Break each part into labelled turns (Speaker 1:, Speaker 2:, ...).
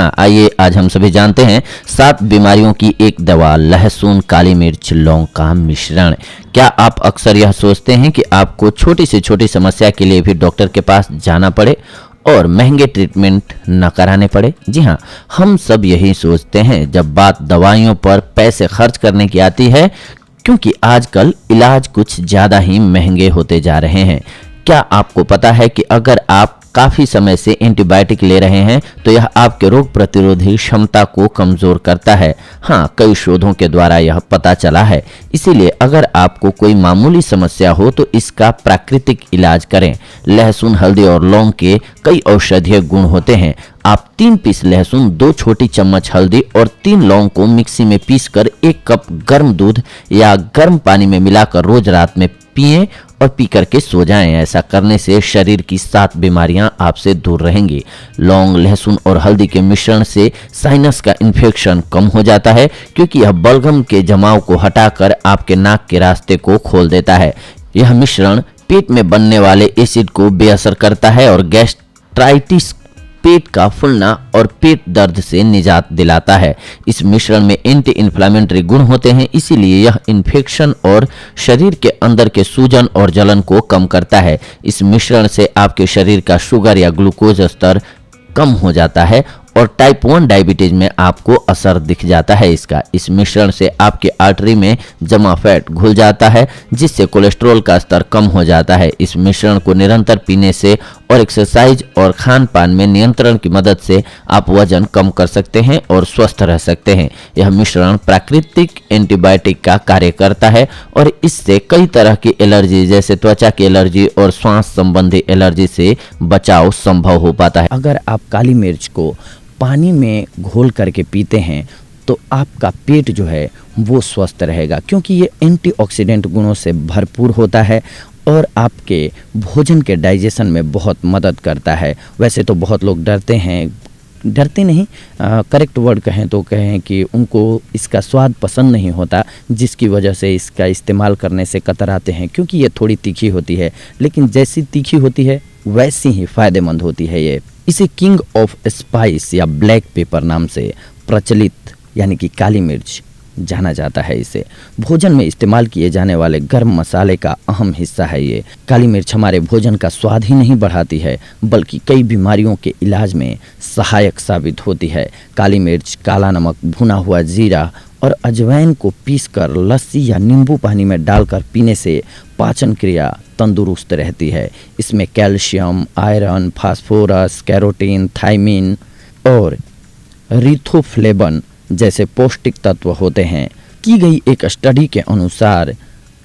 Speaker 1: आइए आज हम सभी जानते हैं 7 बीमारियों की एक दवा लहसुन, काली मिर्च, लौंग का मिश्रण। क्या आप अक्सर यह सोचते हैं कि आपको छोटी से छोटी समस्या के लिए भी डॉक्टर के पास जाना पड़े और महंगे ट्रीटमेंट न कराने पड़े? जी हाँ, हम सब यही सोचते हैं जब बात दवाइयों पर पैसे खर्च करने की आती है, क्योंकि आजकल इलाज कुछ ज़्यादा ही महंगे होते जा रहे हैं। क्या आपको पता है कि अगर आप काफ़ी समय से एंटीबायोटिक ले रहे हैं तो यह आपके रोग प्रतिरोधी क्षमता को कमज़ोर करता है? हाँ, कई शोधों के द्वारा यह पता चला है। इसीलिए अगर आपको कोई मामूली समस्या हो तो इसका प्राकृतिक इलाज करें। लहसुन, हल्दी और लौंग के कई औषधीय गुण होते हैं। आप 3 पीस लहसुन, 2 छोटी चम्मच हल्दी और 3 लौंग को मिक्सी में पीसकर 1 कप गर्म दूध या गर्म पानी में मिलाकर रोज रात में पिएं और पी करके सो जाएं। ऐसा करने से शरीर की 7 बीमारियां आपसे दूर रहेंगी। लौंग, लहसुन और हल्दी के मिश्रण से साइनस का इन्फेक्शन कम हो जाता है, क्योंकि यह बलगम के जमाव को हटाकर आपके नाक के रास्ते को खोल देता है। यह मिश्रण पेट में बनने वाले एसिड को बेअसर करता है और गैस्ट्राइटिस, पेट का फूलना और पेट दर्द से निजात दिलाता है। इस मिश्रण में एंटी इन्फ्लामेटरी गुण होते हैं, इसीलिए यह इन्फेक्शन और शरीर के अंदर के सूजन और जलन को कम करता है। इस मिश्रण से आपके शरीर का शुगर या ग्लूकोज स्तर कम हो जाता है और टाइप 1 डायबिटीज में आपको असर दिख जाता है इसका। इस मिश्रण से आपके आर्टरी में जमा फैट घुल जाता है, जिससे कोलेस्ट्रॉल का स्तर कम हो जाता है। इस मिश्रण को निरंतर पीने से और एक्सरसाइज और खान पान में नियंत्रण की मदद से आप वजन कम कर सकते हैं और स्वस्थ रह सकते हैं। यह मिश्रण प्राकृतिक एंटीबायोटिक का कार्य करता है और इससे कई तरह की एलर्जी, जैसे त्वचा की एलर्जी और श्वास संबंधी एलर्जी से बचाव संभव हो पाता है।
Speaker 2: अगर आप काली मिर्च को पानी में घोल करके पीते हैं तो आपका पेट जो है वो स्वस्थ रहेगा, क्योंकि ये एंटीऑक्सीडेंट गुणों से भरपूर होता है और आपके भोजन के डाइजेशन में बहुत मदद करता है। वैसे तो बहुत लोग डरते नहीं, करेक्ट वर्ड कहें तो कहें कि उनको इसका स्वाद पसंद नहीं होता, जिसकी वजह से इसका इस्तेमाल करने से कतराते हैं, क्योंकि ये थोड़ी तीखी होती है। लेकिन जैसी तीखी होती है वैसी ही फ़ायदेमंद होती है ये। इसे किंग ऑफ स्पाइस या ब्लैक पेपर नाम से प्रचलित यानी कि काली मिर्च जाना जाता है। इसे भोजन में इस्तेमाल किए जाने वाले गर्म मसाले का अहम हिस्सा है ये। काली मिर्च हमारे भोजन का स्वाद ही नहीं बढ़ाती है, बल्कि कई बीमारियों के इलाज में सहायक साबित होती है। काली मिर्च, काला नमक, भुना हुआ जीरा और अजवाइन को पीसकर लस्सी या नींबू पानी में डालकर पीने से पाचन क्रिया तंदुरुस्त रहती है। इसमें calcium, iron, phosphorus, carotene, thiamine और रिथोफ्लेवन जैसे पौष्टिक तत्व होते हैं। की गई एक स्टडी के अनुसार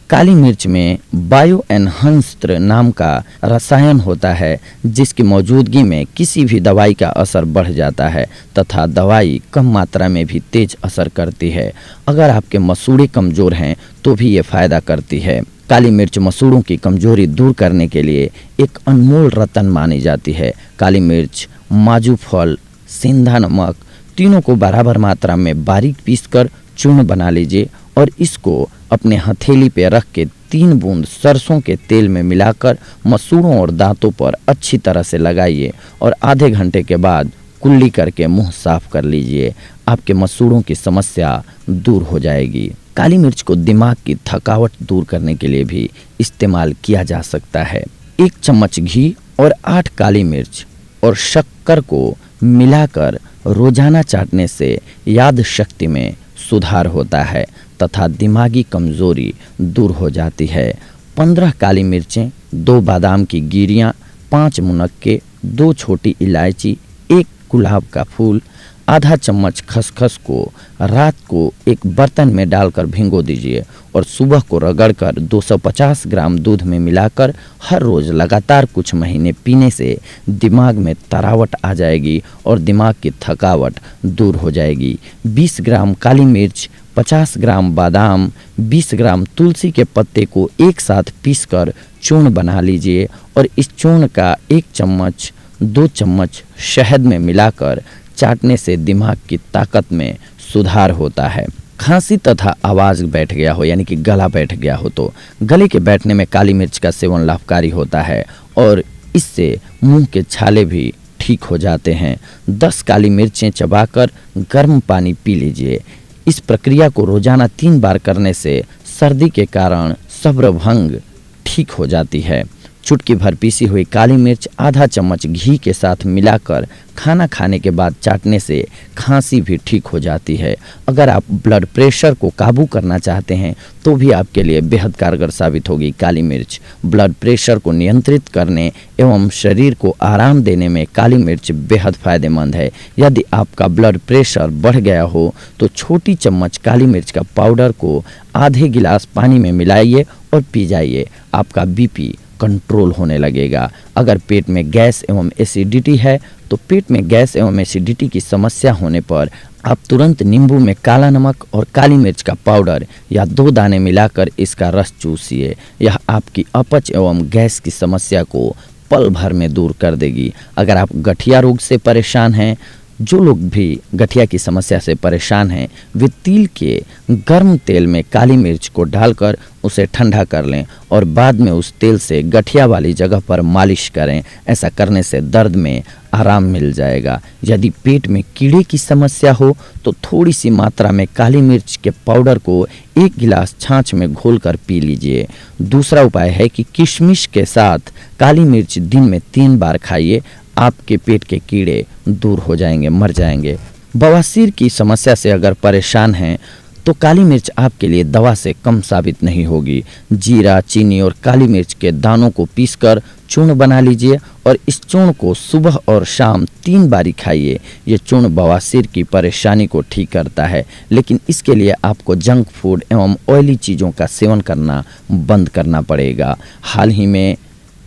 Speaker 2: काली मिर्च में बायो एनहांस्ड नाम का रसायन होता है, जिसकी मौजूदगी में किसी भी दवाई का असर बढ़ जाता है तथा दवाई कम मात्रा में भी तेज असर करती है। अगर आपके मसूड़े कमज़ोर हैं तो भी ये फ़ायदा करती है। काली मिर्च मसूड़ों की कमजोरी दूर करने के लिए एक अनमोल रत्न मानी जाती है। काली मिर्च, माजू फल, सेंधा नमक तीनों को बराबर मात्रा में बारीक पीसकर चूर्ण बना लीजिए और इसको अपने हथेली पे रख के 3 बूंद सरसों के तेल में मिलाकर मसूड़ों और दांतों पर अच्छी तरह से लगाइए और आधे घंटे के बाद कुल्ली करके मुंह साफ कर लीजिए। आपके मसूड़ों की समस्या दूर हो जाएगी। काली मिर्च को दिमाग की थकावट दूर करने के लिए भी इस्तेमाल किया जा सकता है। 1 चम्मच घी और 8 काली मिर्च और शक्कर को मिलाकर रोजाना चाटने से याद शक्ति में सुधार होता है तथा दिमागी कमजोरी दूर हो जाती है। 15 काली मिर्चें, 2 बादाम की गिरियाँ, 5 मुनक्के, 2 छोटी इलायची, 1 गुलाब का फूल, आधा चम्मच खसखस को रात को एक बर्तन में डालकर भिगो दीजिए और सुबह को रगड़कर 250 ग्राम दूध में मिलाकर हर रोज़ लगातार कुछ महीने पीने से दिमाग में तरावट आ जाएगी और दिमाग की थकावट दूर हो जाएगी। 20 ग्राम काली मिर्च, 50 ग्राम बादाम, 20 ग्राम तुलसी के पत्ते को एक साथ पीसकर चूर्ण बना लीजिए और इस चूर्ण का 1 चम्मच 2 चम्मच शहद में मिलाकर चाटने से दिमाग की ताकत में सुधार होता है। खांसी तथा आवाज़ बैठ गया हो यानी कि गला बैठ गया हो तो गले के बैठने में काली मिर्च का सेवन लाभकारी होता है और इससे मुंह के छाले भी ठीक हो जाते हैं। 10 काली मिर्चें चबाकर गर्म पानी पी लीजिए। इस प्रक्रिया को रोजाना 3 बार करने से सर्दी के कारण सब्रभंग ठीक हो जाती है। चुटकी भर पीसी हुई काली मिर्च आधा चम्मच घी के साथ मिलाकर खाना खाने के बाद चाटने से खांसी भी ठीक हो जाती है। अगर आप ब्लड प्रेशर को काबू करना चाहते हैं तो भी आपके लिए बेहद कारगर साबित होगी काली मिर्च। ब्लड प्रेशर को नियंत्रित करने एवं शरीर को आराम देने में काली मिर्च बेहद फायदेमंद है। यदि आपका ब्लड प्रेशर बढ़ गया हो तो छोटी चम्मच काली मिर्च का पाउडर को आधे गिलास पानी में मिलाइए और पी जाइए। आपका बीपी कंट्रोल होने लगेगा। अगर पेट में गैस एवं एसिडिटी है तो पेट में गैस एवं एसिडिटी की समस्या होने पर आप तुरंत नींबू में काला नमक और काली मिर्च का पाउडर या 2 दाने मिलाकर इसका रस चूसिए। यह आपकी अपच एवं गैस की समस्या को पल भर में दूर कर देगी। अगर आप गठिया रोग से परेशान हैं, जो लोग भी गठिया की समस्या से परेशान हैं, वे तिल के गर्म तेल में काली मिर्च को डालकर उसे ठंडा कर लें और बाद में उस तेल से गठिया वाली जगह पर मालिश करें। ऐसा करने से दर्द में आराम मिल जाएगा। यदि पेट में कीड़े की समस्या हो तो थोड़ी सी मात्रा में काली मिर्च के पाउडर को 1 गिलास छाछ में घोलकर पी लीजिए। दूसरा उपाय है कि किशमिश के साथ काली मिर्च दिन में 3 बार खाइए। आपके पेट के कीड़े दूर हो जाएंगे, मर जाएंगे। बवासीर की समस्या से अगर परेशान हैं तो काली मिर्च आपके लिए दवा से कम साबित नहीं होगी। जीरा, चीनी और काली मिर्च के दानों को पीसकर चूर्ण बना लीजिए और इस चूर्ण को सुबह और शाम 3 बारी खाइए। ये चूर्ण बवासीर की परेशानी को ठीक करता है, लेकिन इसके लिए आपको जंक फूड एवं ऑयली चीज़ों का सेवन करना बंद करना पड़ेगा। हाल ही में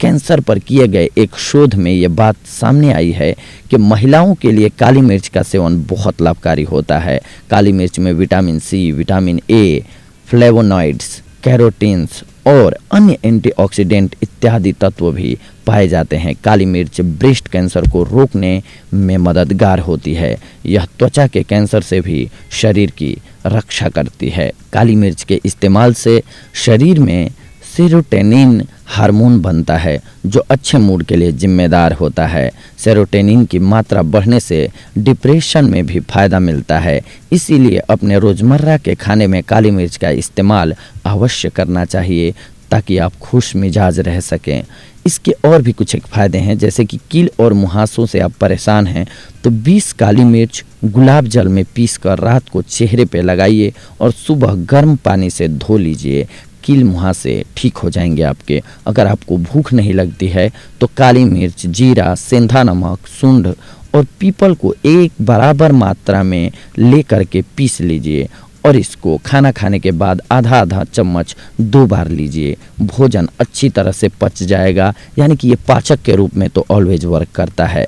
Speaker 2: कैंसर पर किए गए एक शोध में ये बात सामने आई है कि महिलाओं के लिए काली मिर्च का सेवन बहुत लाभकारी होता है। काली मिर्च में vitamin C, vitamin A, flavonoids, carotenes और अन्य एंटीऑक्सीडेंट इत्यादि तत्व भी पाए जाते हैं। काली मिर्च ब्रेस्ट कैंसर को रोकने में मददगार होती है। यह त्वचा के कैंसर से भी शरीर की रक्षा करती है। काली मिर्च के इस्तेमाल से शरीर में सेरोटोनिन हार्मोन बनता है जो अच्छे मूड के लिए जिम्मेदार होता है। सेरोटोनिन की मात्रा बढ़ने से डिप्रेशन में भी फायदा मिलता है। इसीलिए अपने रोजमर्रा के खाने में काली मिर्च का इस्तेमाल अवश्य करना चाहिए ताकि आप खुश मिजाज रह सकें। इसके और भी कुछ एक फ़ायदे हैं, जैसे कि कील और मुहासों से आप परेशान हैं तो 20 काली मिर्च गुलाब जल में पीसकर रात को चेहरे पे लगाइए और सुबह गर्म पानी से धो लीजिए। कील मुहासे ठीक हो जाएंगे आपके। अगर आपको भूख नहीं लगती है तो काली मिर्च, जीरा, सेंधा नमक, सूंढ और पीपल को एक बराबर मात्रा में ले करके पीस लीजिए और इसको खाना खाने के बाद आधा आधा चम्मच 2 बार लीजिए। भोजन अच्छी तरह से पच जाएगा, यानी कि ये पाचक के रूप में तो ऑलवेज वर्क करता है।